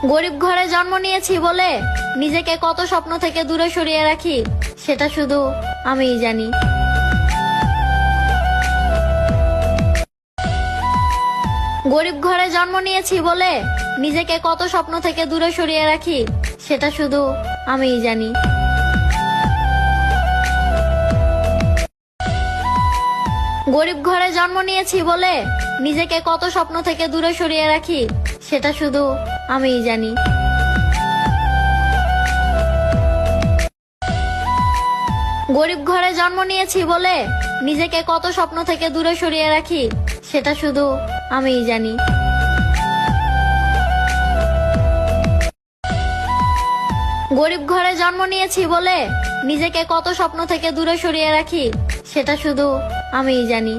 গরিব ঘরে জন্ম নিয়েছি বলে নিজেকে কত স্বপ্ন থেকে দূরে সরিয়ে রাখি সেটা শুধু আমিই জানি। গরিব ঘরে জন্ম নিয়েছি বলে নিজেকে কত স্বপ্ন থেকে দূরে সরিয়ে রাখি সেটা শুধু আমিই জানি। গরিব ঘরে জন্ম নিয়েছি বলে নিজেকে কত স্বপ্ন থেকে দূরে সরিয়ে রাখি সেটা শুধু আমিই জানি। গরিব ঘরে জন্ম নিয়েছি বলে নিজেকে কত স্বপ্ন থেকে দূরে সরিয়ে রাখি সেটা শুধু আমিই জানি। গরিব ঘরে জন্ম নিয়েছি বলে নিজেকে কত স্বপ্ন থেকে দূরে সরিয়ে রাখি সেটা শুধু আমিই জানি।